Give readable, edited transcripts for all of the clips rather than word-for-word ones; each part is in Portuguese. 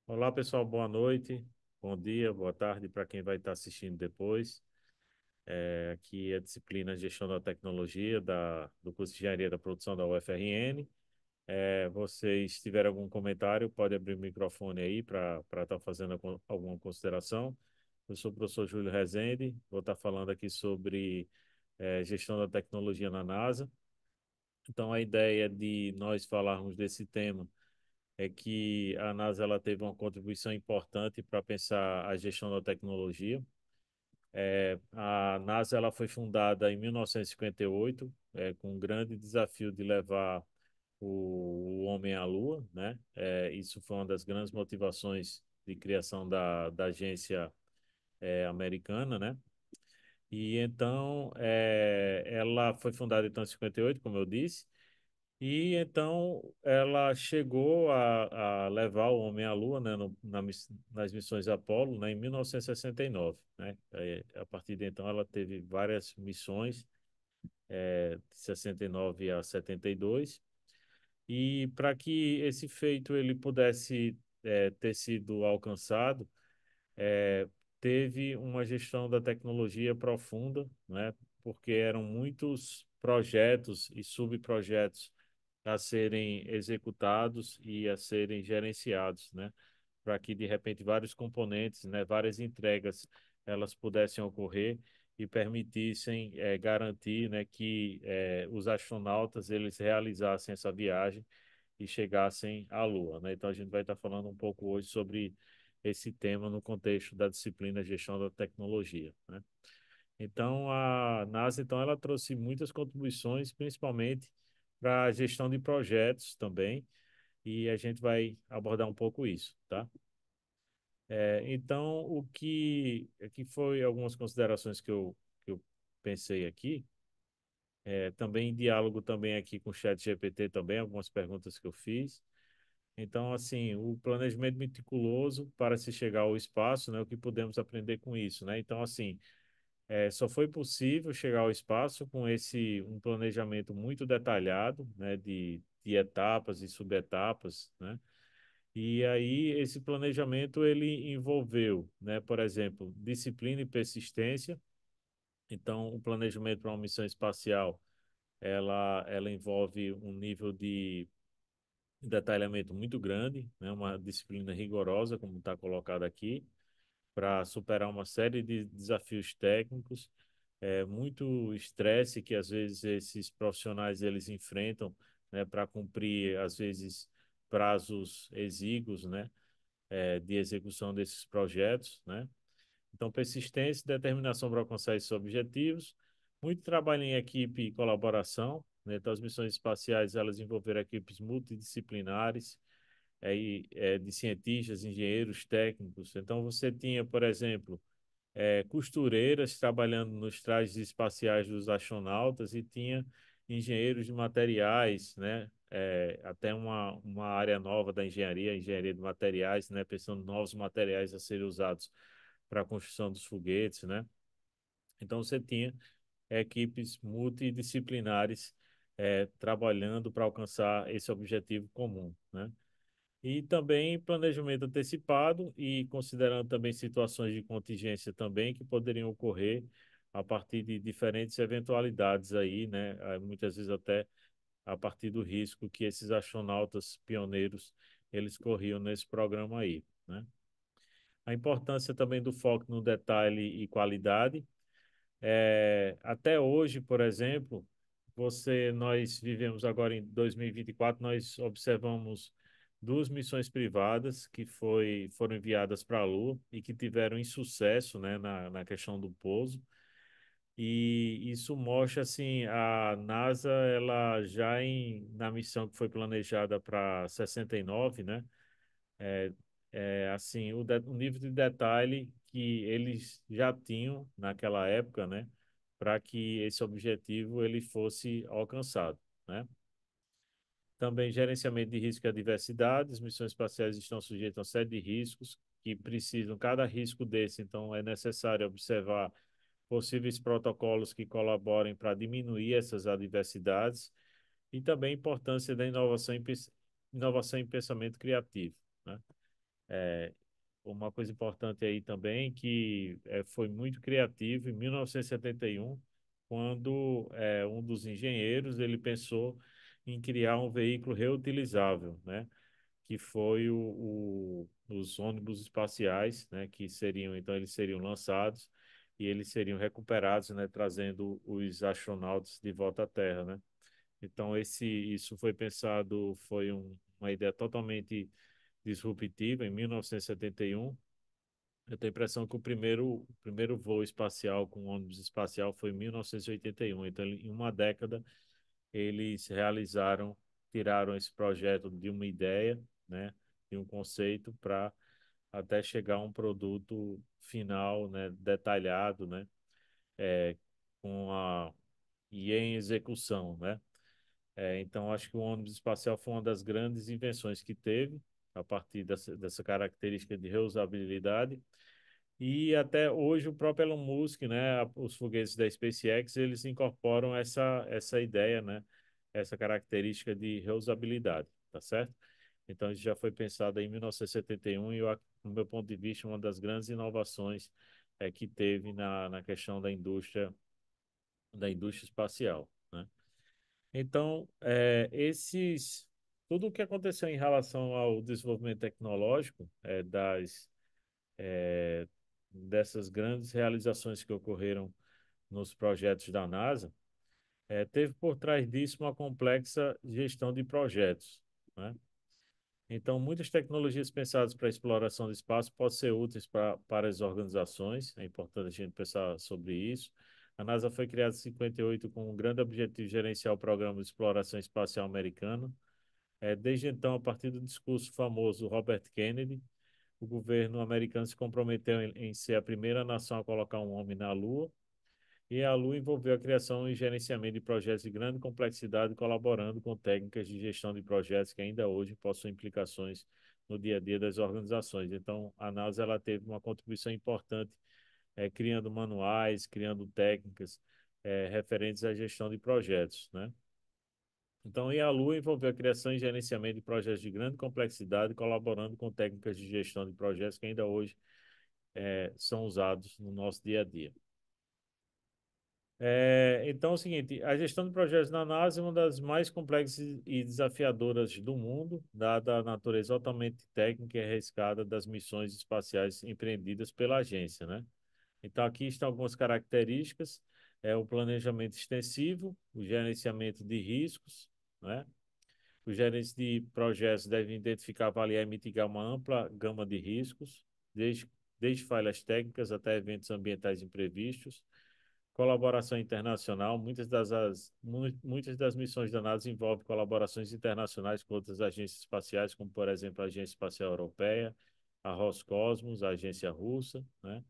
Olá, pessoal, boa noite, bom dia, boa tarde para quem vai estar assistindo depois. Aqui é a disciplina Gestão da Tecnologia do curso de Engenharia da Produção da UFRN. Vocês tiverem algum comentário, pode abrir o microfone aí para estar fazendo alguma consideração. Eu sou o professor Júlio Rezende, vou estar falando aqui sobre gestão da tecnologia na NASA. Então, a ideia de nós falarmos desse tema é que a NASA ela teve uma contribuição importante para pensar a gestão da tecnologia. A NASA ela foi fundada em 1958, com um grande desafio de levar o homem à Lua, né? Isso foi uma das grandes motivações de criação da agência americana, né? E então ela foi fundada então, em 58, como eu disse. E então ela chegou a levar o homem à Lua, né, nas missões Apollo, né, em 1969, né? A partir de então ela teve várias missões, de 69 a 72. E para que esse feito ele pudesse ter sido alcançado, é, teve uma gestão da tecnologia profunda, né? Porque eram muitos projetos e subprojetos a serem executados e a serem gerenciados, né? Para que de repente vários componentes, né, várias entregas, elas pudessem ocorrer e permitissem garantir, né, que os astronautas eles realizassem essa viagem e chegassem à Lua, né? Então a gente vai estar falando um pouco hoje sobre esse tema no contexto da disciplina Gestão da Tecnologia, né? Então a NASA então ela trouxe muitas contribuições, principalmente para a gestão de projetos também, e a gente vai abordar um pouco isso, tá? Então o que foi algumas considerações que eu pensei aqui, também em diálogo também aqui com o Chat GPT também, algumas perguntas que eu fiz. Então, assim, o planejamento meticuloso para se chegar ao espaço, né? O que podemos aprender com isso, né? Então, assim, só foi possível chegar ao espaço com um planejamento muito detalhado, né? De etapas e subetapas, né? E aí, esse planejamento, ele envolveu, né? Por exemplo, disciplina e persistência. Então, o planejamento para uma missão espacial, ela envolve um nível de detalhamento muito grande, né? Uma disciplina rigorosa, como está colocado aqui, para superar uma série de desafios técnicos, muito estresse que às vezes esses profissionais eles enfrentam, né? Para cumprir às vezes prazos exíguos, né? De execução desses projetos, né? Então, persistência e determinação para alcançar esses objetivos, muito trabalho em equipe e colaboração, né? Então, as missões espaciais elas envolveram equipes multidisciplinares, de cientistas, engenheiros, técnicos. Então, você tinha, por exemplo, costureiras trabalhando nos trajes espaciais dos astronautas e tinha engenheiros de materiais, né? Até uma área nova da engenharia, engenharia de materiais, né? Pensando em novos materiais a serem usados para a construção dos foguetes, né? Então, você tinha equipes multidisciplinares trabalhando para alcançar esse objetivo comum, né? E também planejamento antecipado e considerando também situações de contingência também que poderiam ocorrer a partir de diferentes eventualidades aí, né? Muitas vezes até a partir do risco que esses astronautas pioneiros eles corriam nesse programa aí, né? A importância também do foco no detalhe e qualidade. Até hoje, por exemplo, nós vivemos agora em 2024, nós observamos duas missões privadas foram enviadas para a Lua e que tiveram insucesso, né, na questão do pouso. E isso mostra assim a NASA, ela já na missão que foi planejada para 69, né? é, assim, o nível de detalhe que eles já tinham naquela época, né, para que esse objetivo ele fosse alcançado, né? Também gerenciamento de risco e adversidade. As missões espaciais estão sujeitas a uma série de riscos que precisam, cada risco desse, então é necessário observar possíveis protocolos que colaborem para diminuir essas adversidades e também a importância da inovação em pensamento criativo, né? Uma coisa importante aí também que foi muito criativo em 1971, quando um dos engenheiros ele pensou em criar um veículo reutilizável, né? Que foi os ônibus espaciais, né? Que seriam então eles seriam lançados e eles seriam recuperados, né? Trazendo os astronautas de volta à Terra, né? Então isso foi pensado, foi uma ideia totalmente disruptiva em 1971. Eu tenho a impressão que o primeiro voo espacial com ônibus espacial foi em 1981. Então, em uma década, eles tiraram esse projeto de uma ideia, né, de um conceito para até chegar a um produto final, né, detalhado, né, é, com a e em execução, né? Então, acho que o ônibus espacial foi uma das grandes invenções que teve a partir dessa característica de reusabilidade. E até hoje o próprio Elon Musk, né, os foguetes da SpaceX, eles incorporam essa ideia, né, essa característica de reusabilidade, tá certo? Então isso já foi pensado em 1971 e, no meu ponto de vista, uma das grandes inovações que teve na questão da indústria espacial, né? Então, tudo o que aconteceu em relação ao desenvolvimento tecnológico é, dessas grandes realizações que ocorreram nos projetos da NASA, teve por trás disso uma complexa gestão de projetos, né? Então, muitas tecnologias pensadas para a exploração do espaço podem ser úteis para as organizações, é importante a gente pensar sobre isso. A NASA foi criada em 58 com um grande objetivo de gerenciar o programa de exploração espacial americano. Desde então, a partir do discurso famoso Robert Kennedy, o governo americano se comprometeu em ser a primeira nação a colocar um homem na Lua, e a Lua envolveu a criação e gerenciamento de projetos de grande complexidade, colaborando com técnicas de gestão de projetos que ainda hoje possuem implicações no dia a dia das organizações. Então, a NASA ela teve uma contribuição importante, criando manuais, criando técnicas referentes à gestão de projetos, né? Então, e a Lua envolveu a criação e gerenciamento de projetos de grande complexidade, colaborando com técnicas de gestão de projetos que ainda hoje são usados no nosso dia a dia. Então, é o seguinte, a gestão de projetos na NASA é uma das mais complexas e desafiadoras do mundo, dada a natureza altamente técnica e arriscada das missões espaciais empreendidas pela agência, né? Então, aqui estão algumas características, o planejamento extensivo, o gerenciamento de riscos, né? Os gerentes de projetos devem identificar, avaliar e mitigar uma ampla gama de riscos, desde falhas técnicas até eventos ambientais imprevistos. Colaboração internacional, muitas das missões da NASA envolvem colaborações internacionais com outras agências espaciais, como, por exemplo, a Agência Espacial Europeia, a Roscosmos, a agência russa, né?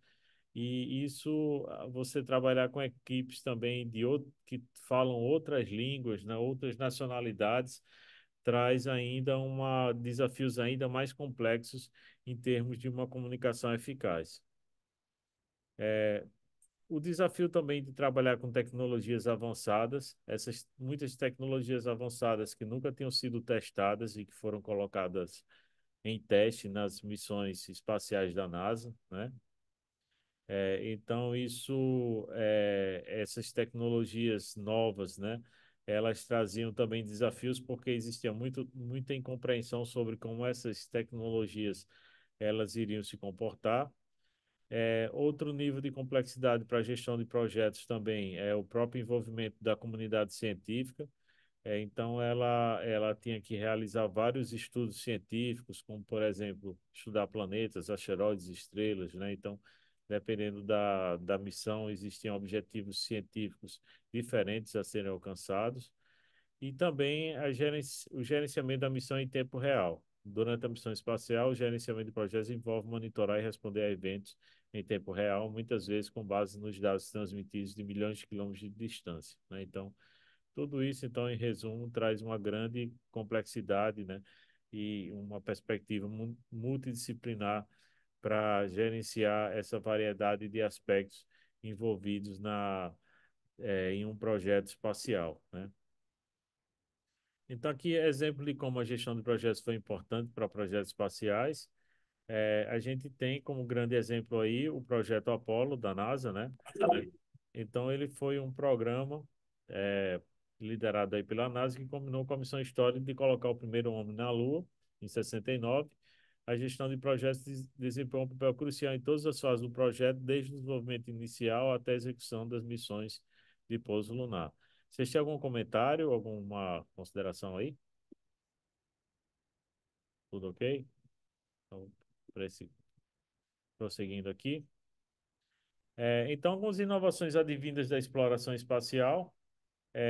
E isso, você trabalhar com equipes também que falam outras línguas, né, outras nacionalidades, traz ainda desafios ainda mais complexos em termos de uma comunicação eficaz. O desafio também de trabalhar com tecnologias avançadas, essas muitas tecnologias avançadas que nunca tinham sido testadas e que foram colocadas em teste nas missões espaciais da NASA, né? Então, essas tecnologias novas, né? Elas traziam também desafios porque existia muita incompreensão sobre como essas tecnologias elas iriam se comportar. Outro nível de complexidade para a gestão de projetos também é o próprio envolvimento da comunidade científica. Então, ela tinha que realizar vários estudos científicos, como, por exemplo, estudar planetas, asteroides, estrelas, né? Então, dependendo da missão, existiam objetivos científicos diferentes a serem alcançados. E também o gerenciamento da missão em tempo real. Durante a missão espacial, o gerenciamento de projetos envolve monitorar e responder a eventos em tempo real, muitas vezes com base nos dados transmitidos de milhões de quilômetros de distância, né? Então, tudo isso, então, em resumo, traz uma grande complexidade, né? E uma perspectiva multidisciplinar para gerenciar essa variedade de aspectos envolvidos em um projeto espacial, né? Então, aqui é exemplo de como a gestão de projetos foi importante para projetos espaciais. A gente tem como grande exemplo aí o projeto Apollo da NASA, né? Então, ele foi um programa é, liderado aí pela NASA que combinou com a missão histórica de colocar o primeiro homem na Lua, em 69. A gestão de projetos desempenhou um papel crucial em todas as fases do projeto, desde o desenvolvimento inicial até a execução das missões de pouso lunar. Vocês têm algum comentário, alguma consideração aí? Tudo ok? Então, prosseguindo aqui. Então, algumas inovações advindas da exploração espacial.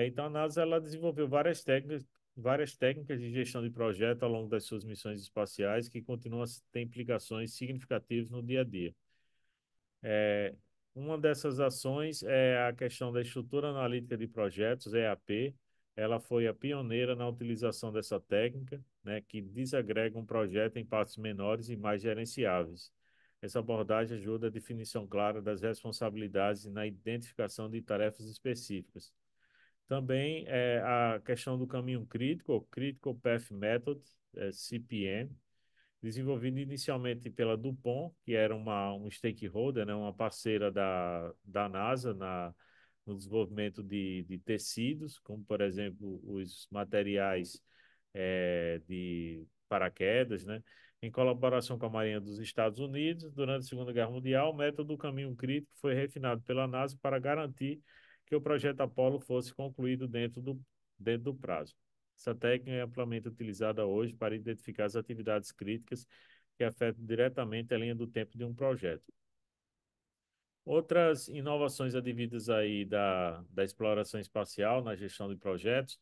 Então, a NASA ela desenvolveu várias técnicas de gestão de projeto ao longo das suas missões espaciais que continuam a ter implicações significativas no dia a dia. É, uma dessas ações é a questão da estrutura analítica de projetos, EAP. Ela foi a pioneira na utilização dessa técnica, né, que desagrega um projeto em partes menores e mais gerenciáveis. Essa abordagem ajuda a definição clara das responsabilidades e na identificação de tarefas específicas. Também a questão do caminho crítico, Critical Path Method, CPM, desenvolvido inicialmente pela DuPont, que era um stakeholder, né, uma parceira da NASA no desenvolvimento de tecidos, como, por exemplo, os materiais de paraquedas, né? Em colaboração com a Marinha dos Estados Unidos, durante a Segunda Guerra Mundial, o método do caminho crítico foi refinado pela NASA para garantir que o projeto Apollo fosse concluído dentro do prazo. Essa técnica é amplamente utilizada hoje para identificar as atividades críticas que afetam diretamente a linha do tempo de um projeto. Outras inovações advindas aí da exploração espacial na gestão de projetos,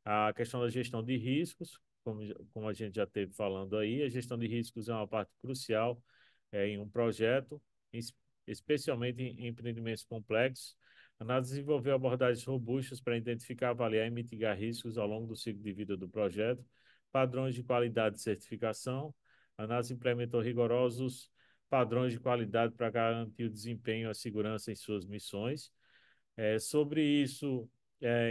a questão da gestão de riscos, como a gente já teve falando aí, a gestão de riscos é uma parte crucial em um projeto, es- especialmente em empreendimentos complexos. A NASA desenvolveu abordagens robustas para identificar, avaliar e mitigar riscos ao longo do ciclo de vida do projeto, padrões de qualidade de certificação. A NASA implementou rigorosos padrões de qualidade para garantir o desempenho e a segurança em suas missões. Sobre isso,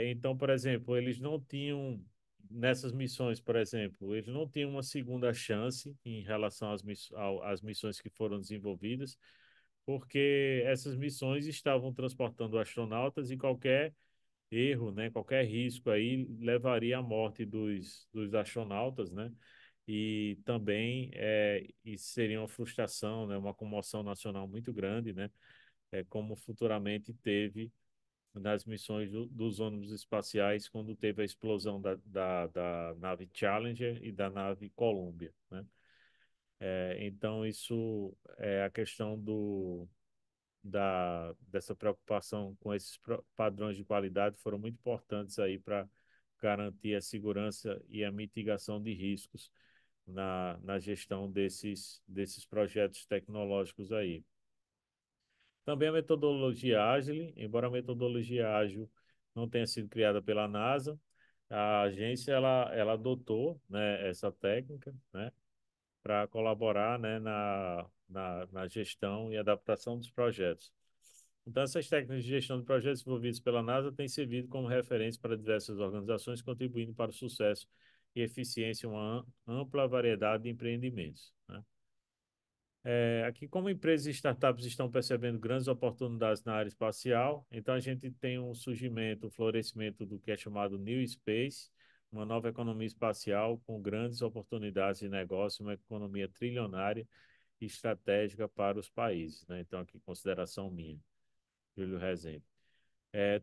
então, por exemplo, eles não tinham, nessas missões, por exemplo, eles não tinham uma segunda chance em relação às missões que foram desenvolvidas, porque essas missões estavam transportando astronautas e qualquer erro, né, qualquer risco aí levaria à morte dos astronautas, né? E também isso seria uma frustração, né, uma comoção nacional muito grande, né? Como futuramente teve nas missões dos ônibus espaciais, quando teve a explosão da nave Challenger e da nave Columbia, né? Então, isso é a questão dessa preocupação com esses padrões de qualidade foram muito importantes aí para garantir a segurança e a mitigação de riscos na gestão desses projetos tecnológicos aí. Também a metodologia ágil, embora a metodologia ágil não tenha sido criada pela NASA, a agência ela adotou, né, essa técnica, né, para colaborar, né, na gestão e adaptação dos projetos. Então, essas técnicas de gestão de projetos desenvolvidas pela NASA têm servido como referência para diversas organizações, contribuindo para o sucesso e eficiência em uma ampla variedade de empreendimentos, né? Aqui, como empresas e startups estão percebendo grandes oportunidades na área espacial, então a gente tem um surgimento, um florescimento do que é chamado New Space, uma nova economia espacial com grandes oportunidades de negócio, uma economia trilionária e estratégica para os países, né? Então, aqui, consideração minha, Júlio Rezende.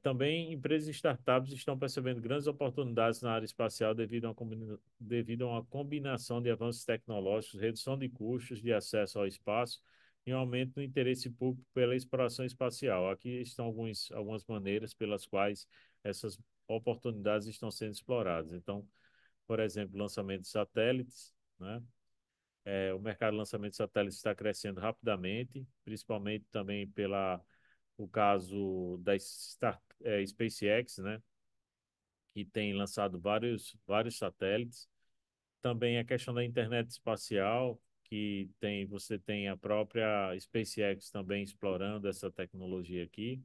Também empresas e startups estão percebendo grandes oportunidades na área espacial devido a uma combinação de avanços tecnológicos, redução de custos de acesso ao espaço e um aumento no interesse público pela exploração espacial. Aqui estão algumas maneiras pelas quais essas oportunidades estão sendo exploradas. Então, por exemplo, lançamento de satélites, né? O mercado de lançamento de satélites está crescendo rapidamente, principalmente também pela o caso da SpaceX, né, que tem lançado vários satélites. Também a questão da internet espacial, você tem a própria SpaceX também explorando essa tecnologia aqui.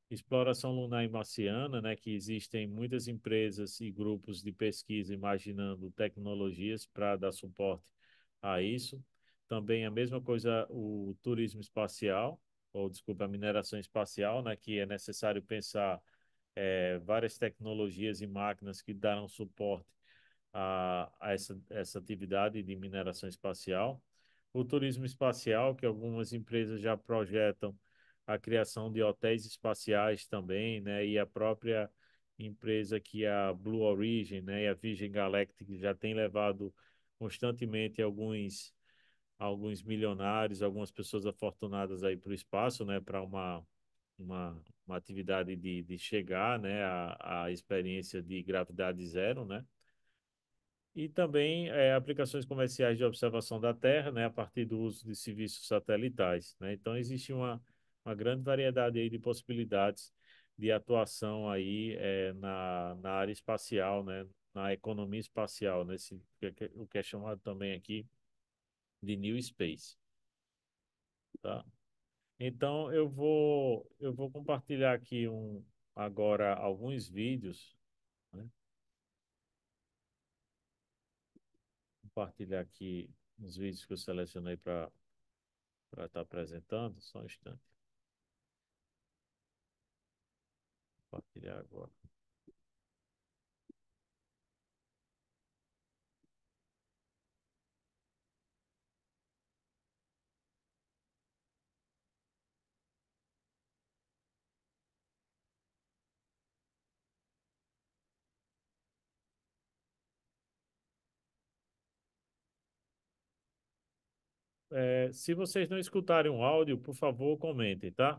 Exploração lunar e marciana, né, que existem muitas empresas e grupos de pesquisa imaginando tecnologias para dar suporte a isso. também a mesma coisa o turismo espacial, ou desculpa, a mineração espacial, né, que é necessário pensar várias tecnologias e máquinas que darão suporte a essa atividade de mineração espacial. O turismo espacial, que algumas empresas já projetam a criação de hotéis espaciais também, né, e a própria empresa que é a Blue Origin, né, e a Virgin Galactic já tem levado constantemente alguns milionários, algumas pessoas afortunadas aí para o espaço, né, para uma atividade de chegar, né, à experiência de gravidade zero, né, e também aplicações comerciais de observação da Terra, né, a partir do uso de serviços satelitais, né. Então existe uma grande variedade aí de possibilidades de atuação aí na área espacial, né, na economia espacial, nesse o que é chamado também aqui de New Space, tá? Então eu vou compartilhar aqui agora alguns vídeos, né? Compartilhar aqui os vídeos que eu selecionei para estar apresentando, só um instante. Compartilhar agora. Se vocês não escutarem o áudio, por favor, comentem, tá?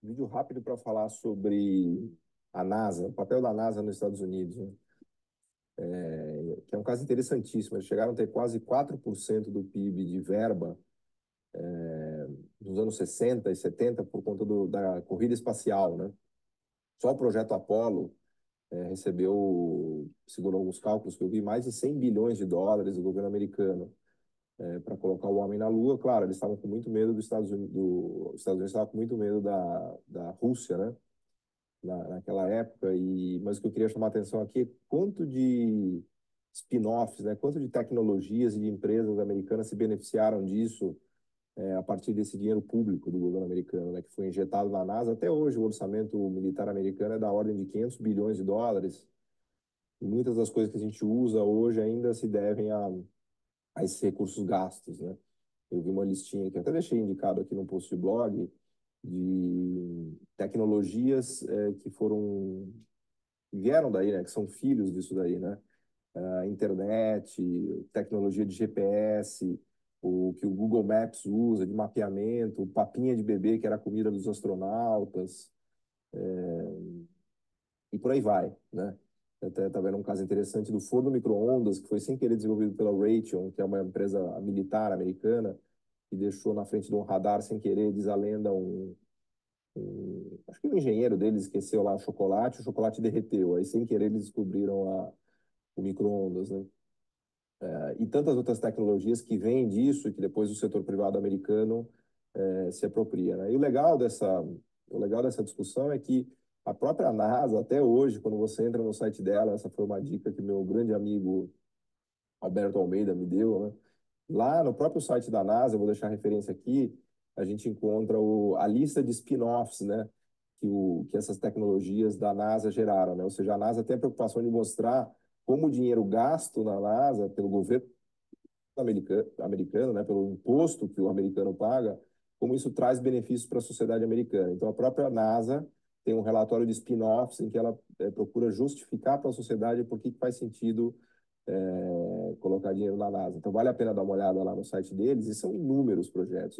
Vídeo rápido para falar sobre a NASA, o papel da NASA nos Estados Unidos, né? Que é um caso interessantíssimo. Eles chegaram a ter quase 4% do PIB de verba nos anos 60 e 70 por conta da corrida espacial, né? Só o projeto Apollo recebeu, segundo alguns cálculos que eu vi, mais de 100 bilhões de dólares do governo americano para colocar o homem na Lua. Claro, eles estavam com muito medo dos Estados Unidos, os Estados Unidos estavam com muito medo da Rússia, né? Naquela época. Mas o que eu queria chamar a atenção aqui é quanto de spin-offs, né? Quanto de tecnologias e de empresas americanas se beneficiaram disso a partir desse dinheiro público do governo americano, né? Que foi injetado na NASA. Até hoje o orçamento militar americano é da ordem de 500 bilhões de dólares. E muitas das coisas que a gente usa hoje ainda se devem a esses recursos gastos, né? Eu vi uma listinha que até deixei indicado aqui no post de blog de tecnologias que vieram daí, né? Que são filhos disso daí, né? A internet, tecnologia de GPS, o que o Google Maps usa de mapeamento, papinha de bebê que era a comida dos astronautas, e por aí vai, né? Até tá vendo um caso interessante do forno micro-ondas, que foi sem querer desenvolvido pela Raytheon, que é uma empresa militar americana, que deixou na frente de um radar sem querer, diz a lenda, acho que o engenheiro deles esqueceu lá o chocolate derreteu. Aí, sem querer, eles descobriram o micro-ondas, né? E tantas outras tecnologias que vêm disso e que depois o setor privado americano se apropria, né? E o legal dessa discussão é que a própria NASA, até hoje, quando você entra no site dela, essa foi uma dica que meu grande amigo Alberto Almeida me deu, né? Lá no próprio site da NASA, eu vou deixar a referência aqui, a gente encontra a lista de spin-offs, né? Que essas tecnologias da NASA geraram, né? Ou seja, a NASA tem a preocupação de mostrar como o dinheiro gasto na NASA pelo governo americano, né? Pelo imposto que o americano paga, como isso traz benefícios para a sociedade americana. Então, a própria NASA tem um relatório de spin-offs em que ela procura justificar para a sociedade por que faz sentido colocar dinheiro na NASA. Então, vale a pena dar uma olhada lá no site deles, e são inúmeros projetos,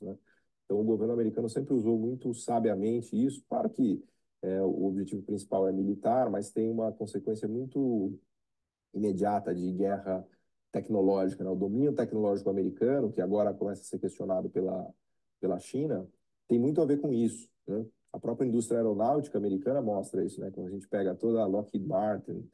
né? Então, o governo americano sempre usou muito sabiamente isso. Claro que o objetivo principal é militar, mas tem uma consequência muito imediata de guerra tecnológica, né? O domínio tecnológico americano, que agora começa a ser questionado pela China, tem muito a ver com isso, né? A própria indústria aeronáutica americana mostra isso, né? Quando a gente pega toda a Lockheed Martin,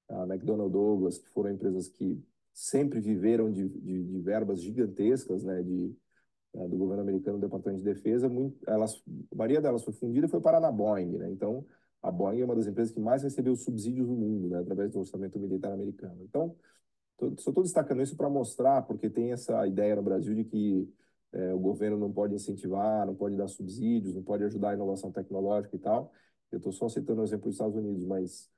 a McDonnell Douglas, que foram empresas que sempre viveram de verbas gigantescas, né? Do governo americano, do Departamento de Defesa, a maioria delas foi fundida e foi parar na Boeing, né? Então, a Boeing é uma das empresas que mais recebeu subsídios no mundo, né? Através do orçamento militar americano. Então, Só estou destacando isso para mostrar, porque tem essa ideia no Brasil de que o governo não pode incentivar, não pode dar subsídios, não pode ajudar a inovação tecnológica e tal. Eu estou só citando o exemplo dos Estados Unidos, mas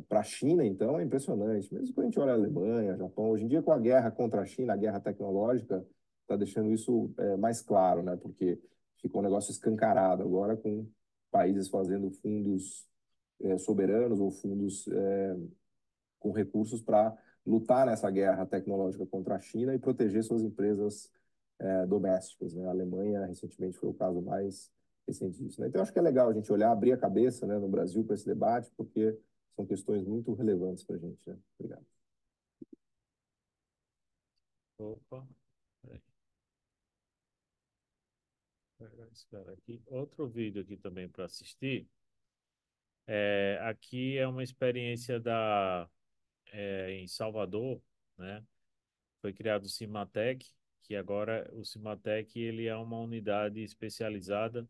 para a China, então, é impressionante. Mesmo quando a gente olha a Alemanha, Japão, hoje em dia com a guerra contra a China, a guerra tecnológica, está deixando isso mais claro, né? Porque ficou um negócio escancarado agora com países fazendo fundos soberanos ou fundos com recursos para lutar nessa guerra tecnológica contra a China e proteger suas empresas domésticas, né? A Alemanha, recentemente, foi o caso mais recente disso, né? Então, acho que é legal a gente olhar, abrir a cabeça, né, no Brasil para esse debate, porque são questões muito relevantes para a gente, né? Obrigado. Opa, peraí, vou pegar esse cara aqui. Outro vídeo aqui também para assistir. Aqui é uma experiência em Salvador, né? Foi criado o Cimatec, que agora o Cimatec ele é uma unidade especializada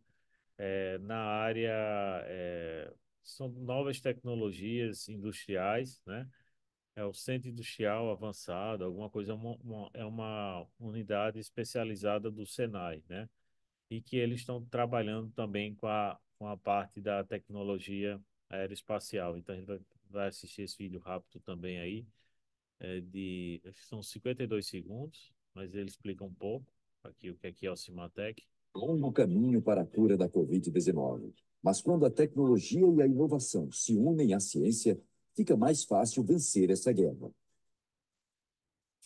na área, são novas tecnologias industriais, né? É o Centro Industrial Avançado, alguma coisa, é uma unidade especializada do Senai, né? E que eles estão trabalhando também com a parte da tecnologia aeroespacial. Então a gente vai assistir esse vídeo rápido também aí, acho que são 52 segundos, mas ele explica um pouco aqui o que é o Cimatec. Longo caminho para a cura da Covid-19. Mas quando a tecnologia e a inovação se unem à ciência, fica mais fácil vencer essa guerra.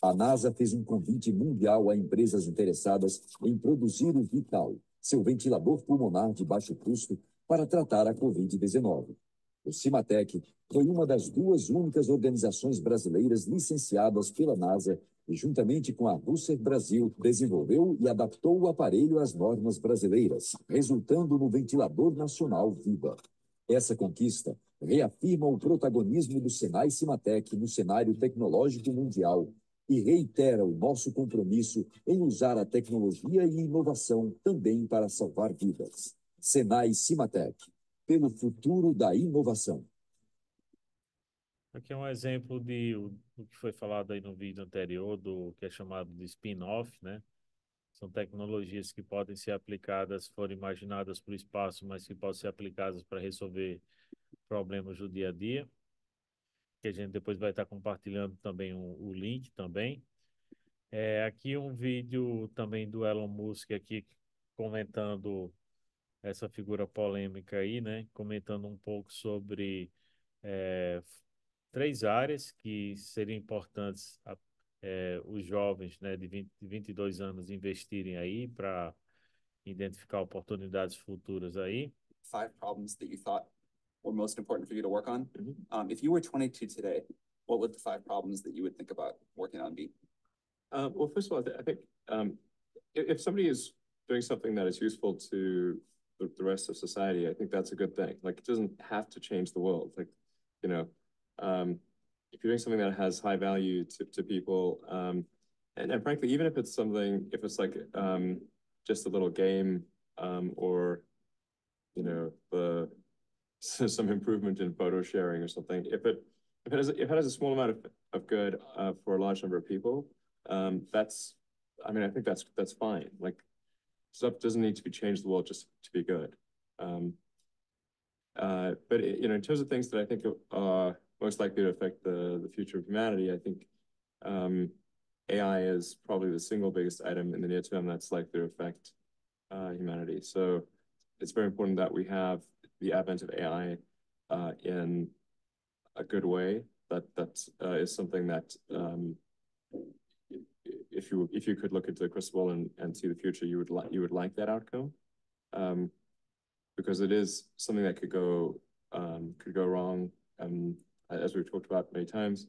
A NASA fez um convite mundial a empresas interessadas em produzir o Vital, seu ventilador pulmonar de baixo custo para tratar a Covid-19. O Cimatec foi uma das duas únicas organizações brasileiras licenciadas pela NASA e, juntamente com a Russer Brasil, desenvolveu e adaptou o aparelho às normas brasileiras, resultando no ventilador nacional Viva. Essa conquista reafirma o protagonismo do Senai Cimatec no cenário tecnológico mundial e reitera o nosso compromisso em usar a tecnologia e inovação também para salvar vidas. Senai Cimatec, pelo futuro da inovação. Aqui é um exemplo do que foi falado aí no vídeo anterior, do que é chamado de spin-off, né? São tecnologias que podem ser aplicadas, foram imaginadas para o espaço, mas que podem ser aplicadas para resolver problemas do dia a dia, que a gente depois vai estar compartilhando também o link também. Aqui um vídeo também do Elon Musk aqui comentando essa figura polêmica aí, né? Comentando um pouco sobre é, três áreas que seriam importantes os jovens, né, de 22 anos investirem aí para identificar oportunidades futuras aí. Five problems that you thought were most important for you to work on. If you were 22 today, what would the five problems that you would think about working on be? Well, first of all, I think if somebody is doing something that is useful to the rest of society, I think that's a good thing. Like, it doesn't have to change the world. Like, you know, if you're doing something that has high value to people, and frankly, even if it's something, if it's like just a little game, or, you know, some improvement in photo sharing or something, if it has a small amount of good for a large number of people, that's, I mean, I think that's fine. Like, stuff doesn't need to be changed the world just to be good. But you know, in terms of things that I think are most likely to affect the future of humanity, I think AI is probably the single biggest item in the near term that's likely to affect humanity. So it's very important that we have the advent of AI in a good way. That is something that if you could look into the crystal ball and see the future, you would like that outcome, because it is something that could go wrong, as we've talked about many times,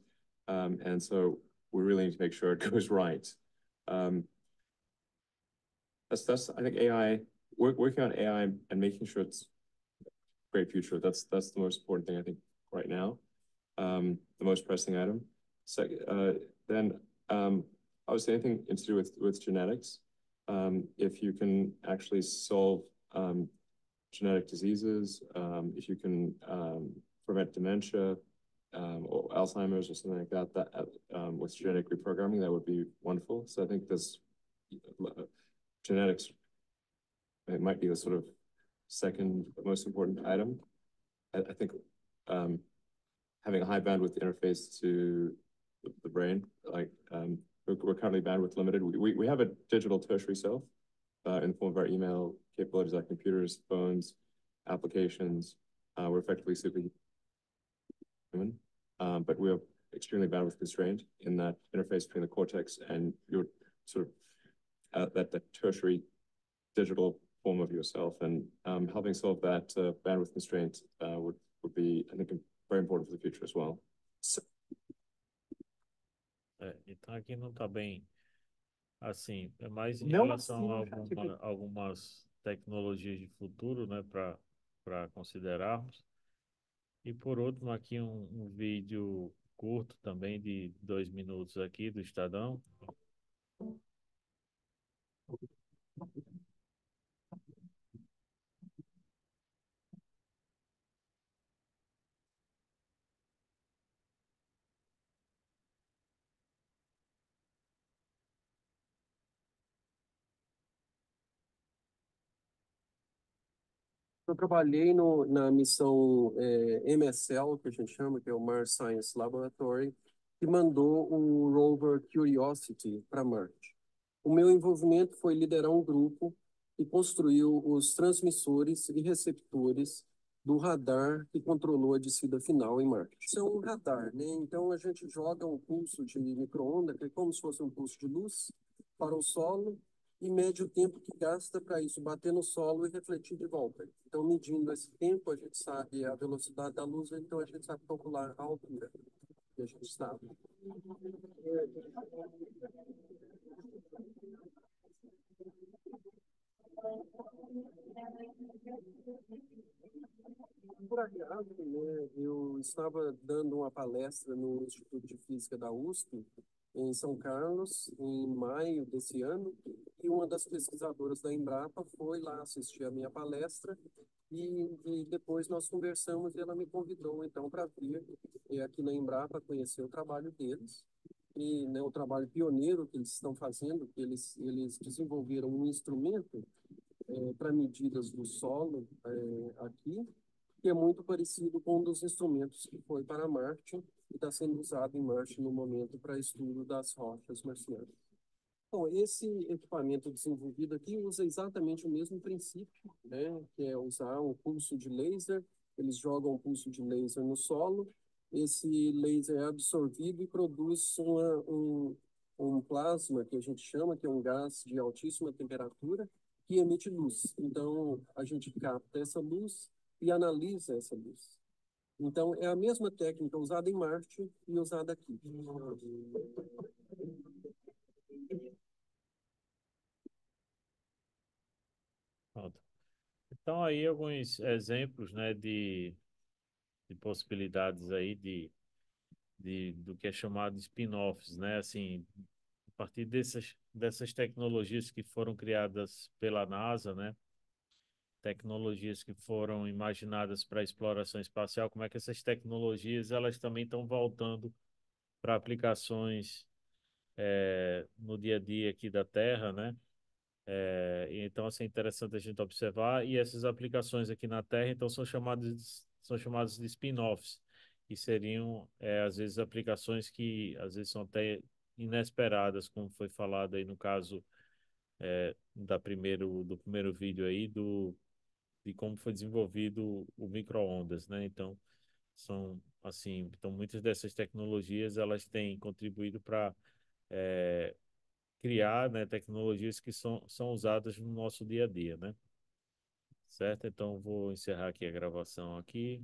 and so we really need to make sure it goes right. That's I think AI, working on AI and making sure it's a great future. That's the most important thing I think right now, the most pressing item. So then obviously anything to do with genetics. If you can actually solve genetic diseases, if you can prevent dementia or Alzheimer's or something like that, with genetic reprogramming, that would be wonderful. So I think this genetics, it might be the sort of second most important item. I think having a high bandwidth interface to the brain, like we're currently bandwidth limited. We have a digital tertiary self in the form of our email capabilities, like computers, phones, applications. We're effectively superhuman, but we are extremely bandwidth constrained in that interface between the cortex and your sort of that tertiary digital form of yourself. And helping solve that bandwidth constraint would be, I think, very important for the future as well. Então aqui não está bem assim, é mais em Não relação a assim, algumas tecnologias de futuro, né, para considerarmos. E por último, aqui um vídeo curto também de 2 minutos aqui do Estadão. Eu trabalhei na missão MSL, que a gente chama, que é o Mars Science Laboratory, que mandou o rover Curiosity para Marte. O meu envolvimento foi liderar um grupo que construiu os transmissores e receptores do radar que controlou a descida final em Marte. Isso é um radar, né? Então a gente joga um pulso de micro-onda, que é como se fosse um pulso de luz, para o solo e mede o tempo que gasta para isso bater no solo e refletir de volta. Então, medindo esse tempo, a gente sabe a velocidade da luz, então a gente sabe calcular a altura que a gente está. Por acaso, né, eu estava dando uma palestra no Instituto de Física da USP, em São Carlos, em maio desse ano, e uma das pesquisadoras da Embrapa foi lá assistir a minha palestra, e depois nós conversamos e ela me convidou, então, para vir aqui na Embrapa conhecer o trabalho deles, e né, o trabalho pioneiro que eles estão fazendo, que eles desenvolveram um instrumento para medidas do solo aqui, que é muito parecido com um dos instrumentos que foi para Marte e está sendo usado em Marte no momento para estudo das rochas marcianas. Bom, esse equipamento desenvolvido aqui usa exatamente o mesmo princípio, né, que é usar um pulso de laser. Eles jogam um pulso de laser no solo, esse laser é absorvido e produz um plasma, que a gente chama, que é um gás de altíssima temperatura, que emite luz. Então, a gente capta essa luz e analisa essa luz. Então, é a mesma técnica usada em Marte e usada aqui. Pronto. Então aí alguns exemplos, né, de possibilidades aí do que é chamado de spin-offs, né, assim, a partir dessas tecnologias que foram criadas pela NASA, né, tecnologias que foram imaginadas para exploração espacial, como é que essas tecnologias elas também estão voltando para aplicações no dia a dia aqui da Terra, né? E então, assim, é interessante a gente observar. E essas aplicações aqui na Terra, então, são chamadas de spin-offs, que seriam, às vezes, aplicações que, às vezes, são até inesperadas, como foi falado aí no caso do primeiro vídeo aí, de como foi desenvolvido o micro-ondas, né? Então, então, muitas dessas tecnologias, elas têm contribuído para criar, né, tecnologias que são usadas no nosso dia a dia, né? Certo? Então, vou encerrar aqui a gravação aqui.